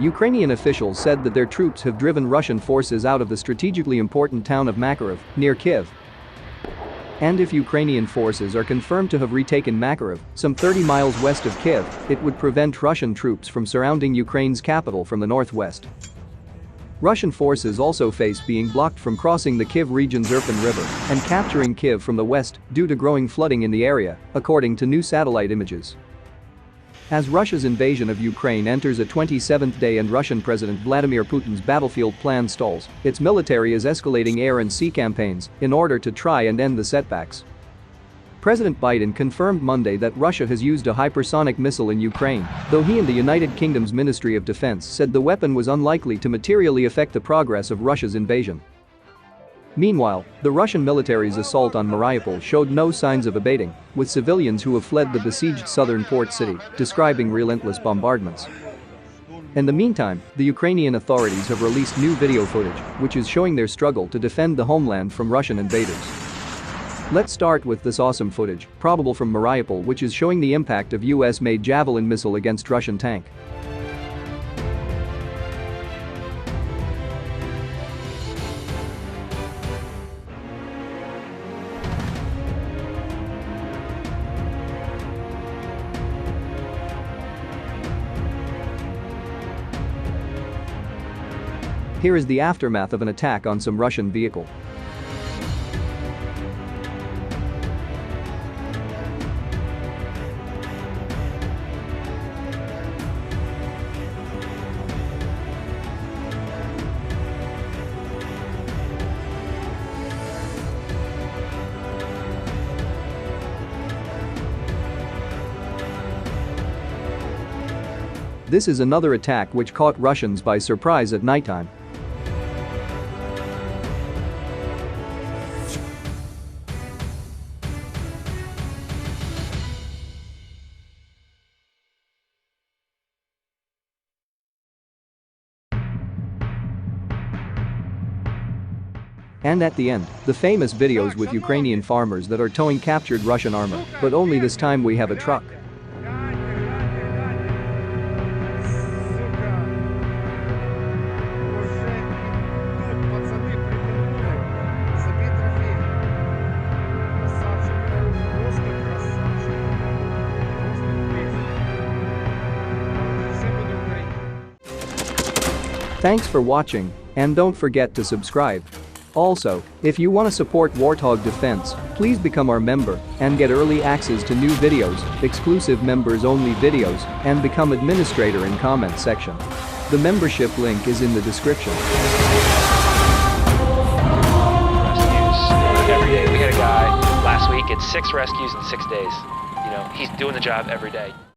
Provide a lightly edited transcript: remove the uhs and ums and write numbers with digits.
Ukrainian officials said that their troops have driven Russian forces out of the strategically important town of Makariv, near Kyiv. And if Ukrainian forces are confirmed to have retaken Makariv, some 30 miles west of Kyiv, it would prevent Russian troops from surrounding Ukraine's capital from the northwest. Russian forces also face being blocked from crossing the Kyiv region's Irpin River and capturing Kyiv from the west due to growing flooding in the area, according to new satellite images. As Russia's invasion of Ukraine enters a 27th day and Russian President Vladimir Putin's battlefield plan stalls, its military is escalating air and sea campaigns in order to try and end the setbacks. President Biden confirmed Monday that Russia has used a hypersonic missile in Ukraine, though he and the United Kingdom's Ministry of Defense said the weapon was unlikely to materially affect the progress of Russia's invasion. Meanwhile, the Russian military's assault on Mariupol showed no signs of abating, with civilians who have fled the besieged southern port city describing relentless bombardments. In the meantime, the Ukrainian authorities have released new video footage, which is showing their struggle to defend the homeland from Russian invaders. Let's start with this awesome footage, probable from Mariupol, which is showing the impact of US-made Javelin missile against Russian tank. Here is the aftermath of an attack on some Russian vehicle. This is another attack which caught Russians by surprise at nighttime. And at the end, the famous videos with Ukrainian farmers that are towing captured Russian armor, but only this time we have a truck. Thanks for watching, and don't forget to subscribe. Also, if you want to support Warthog Defense, please become our member and get early access to new videos, exclusive members-only videos, and become administrator in comment section. The membership link is in the description. Rescues every day. We had a guy last week, it's 6 rescues in 6 days. You know, he's doing the job every day.